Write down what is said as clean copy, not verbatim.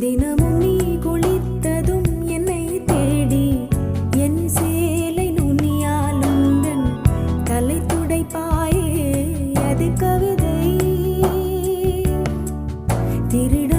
தினமும் நீ குளித்ததும் என்னை தேடி என் சேலை நுனியால் உந்தன் தலை துடைப்பாயே அது கவிதை திருட